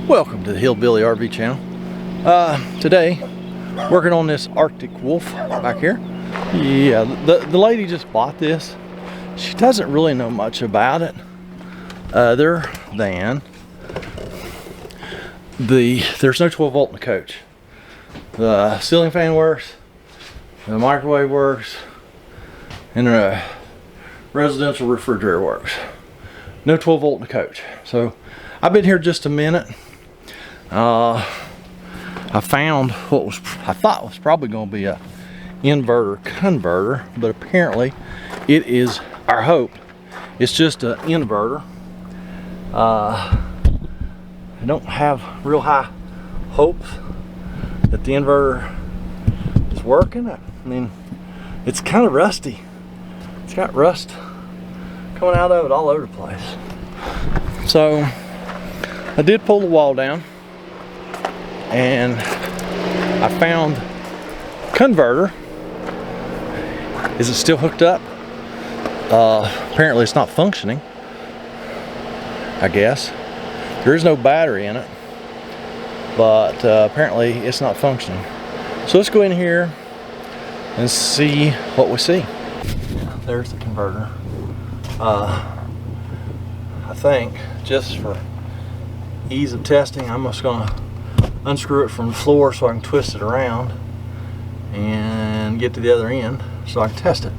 Welcome to the Hillbilly RV channel. Today, working on this Arctic Wolf back here. Yeah, the lady just bought this. She doesn't really know much about it, other than there's no 12 volt in the coach. The ceiling fan works, the microwave works, and the residential refrigerator works. No 12 volt in the coach. So I've been here just a minute. I found what I thought was probably going to be a inverter converter, but apparently it is, our hope, it's just an inverter. I don't have real high hopes that the inverter is working. I mean, it's kind of rusty. It's got rust coming out of it all over the place. So I did pull the wall down and I found converter. Is it still hooked up? Apparently it's not functioning, I guess. There is no battery in it, but apparently it's not functioning. So let's go in here and see what we see. There's the converter. I think just for ease of testing, I'm just gonna unscrew it from the floor so I can twist it around and get to the other end so I can test it.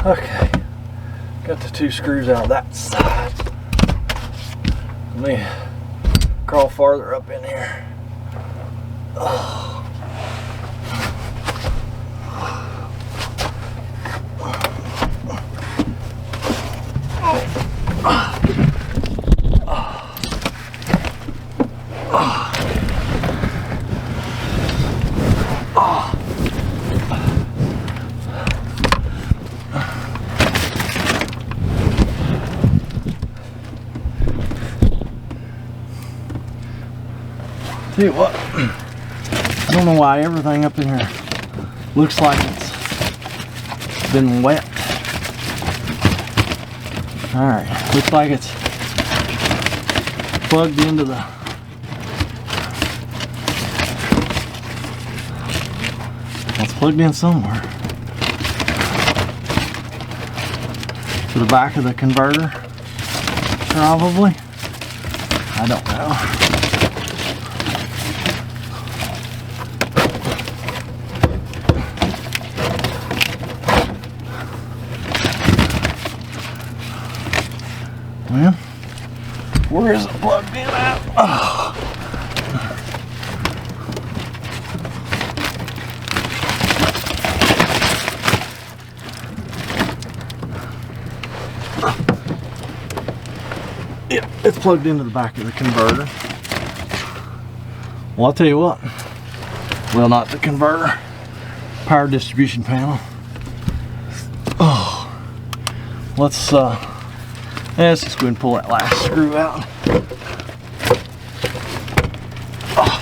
Okay, got the two screws out of that side. Let me crawl farther up in here. Tell you what, I don't know why everything up in here looks like it's been wet. Alright, looks like it's plugged into the it's plugged in somewhere. To the back of the converter, probably. I don't know. Well, where is it plugged in at? Oh. Yeah, it's plugged into the back of the converter. Well, I'll tell you what. Well, not the converter. Power distribution panel. Oh. Let's just go ahead and pull that last screw out. Oh.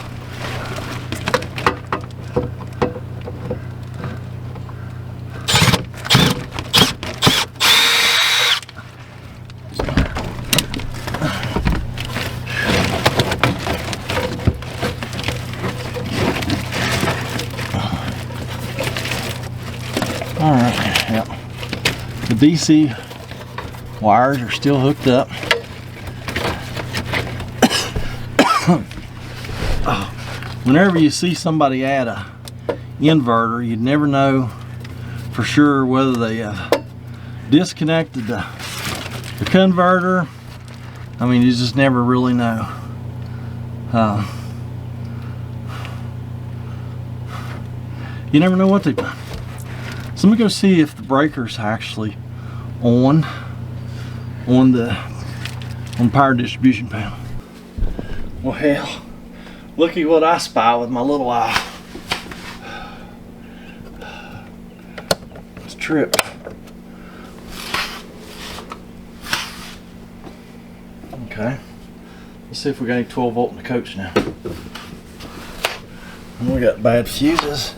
All right, yeah. The DC wires are still hooked up. Whenever you see somebody add a inverter, you'd never know for sure whether they disconnected the converter. I mean, you just never really know. You never know what they've done. So let me go see if the breaker's actually on the on power distribution panel. Well, hell, looky what I spy with my little eye. It's tripped. Okay, let's see if we got any 12 volt in the coach now. And we got bad fuses.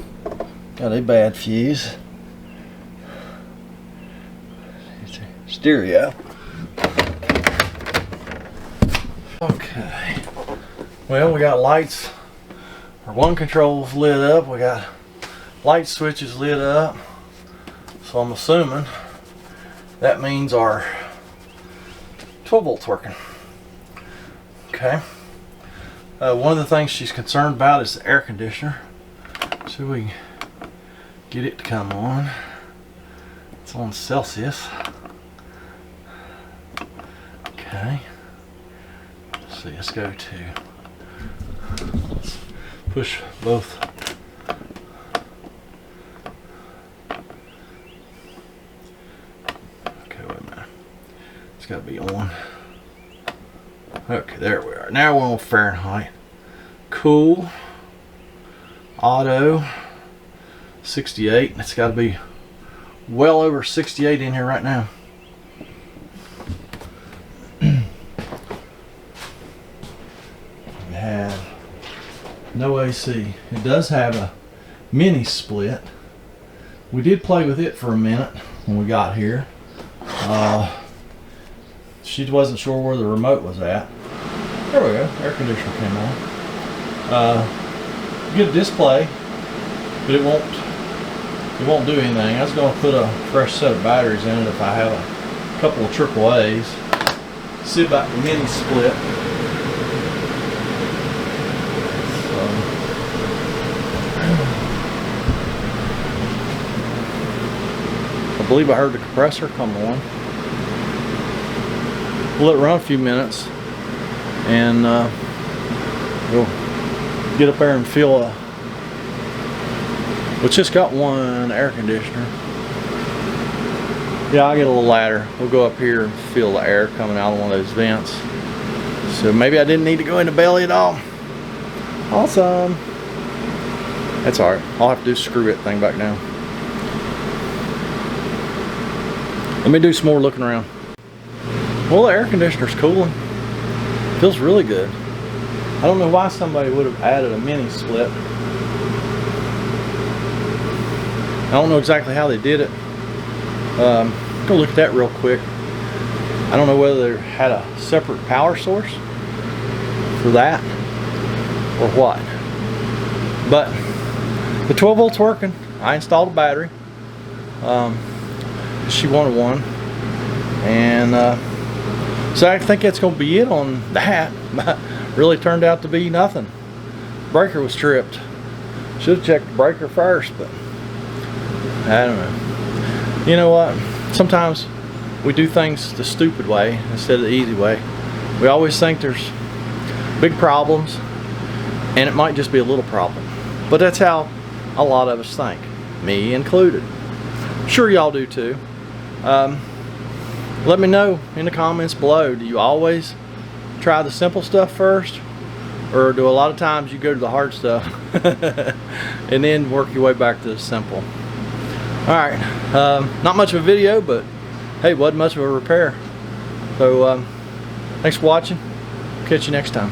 Got a bad fuse. Stereo. Okay. Well, we got lights. Our one control's lit up. We got light switches lit up. So I'm assuming that means our 12 volts working. Okay. One of the things she's concerned about is the air conditioner. So we can get it to come on. It's on Celsius. Okay. Let's see, let's go to, let's push both. Okay, wait a minute. It's got to be on. Okay, there we are. Now we're on Fahrenheit. Cool. Auto. 68. It's got to be well over 68 in here right now. We have no AC. It does have a mini split. We did play with it for a minute when we got here. She wasn't sure where the remote was at. There we go. Air conditioner came on. Get a display, but it won't do anything. I was going to put a fresh set of batteries in it if I have a couple of AAA's. See about the mini split. I believe I heard the compressor come on. We'll let it run a few minutes, and we'll get up there and feel a. We just got one air conditioner. Yeah, I'll get a little ladder. We'll go up here and feel the air coming out of one of those vents. So maybe I didn't need to go in the belly at all. Awesome. That's alright. All I have to do is screw that thing back down. Let me do some more looking around. Well, the air conditioner's cooling. Feels really good. I don't know why somebody would have added a mini split. I don't know exactly how they did it. Go look at that real quick. I don't know whether they had a separate power source for that or what. But the 12 volts working. I installed a battery. She wanted one, and so I think that's going to be it on that. Really turned out to be nothing. Breaker was tripped. Should have checked the breaker first, but I don't know. You know what? Sometimes we do things the stupid way instead of the easy way. We always think there's big problems, and it might just be a little problem. But that's how a lot of us think, me included. Sure, y'all do too. Let me know in the comments below. Do you always try the simple stuff first, or do a lot of times you go to the hard stuff and then work your way back to the simple? Alright, not much of a video, but hey, wasn't much of a repair. So thanks for watching. Catch you next time.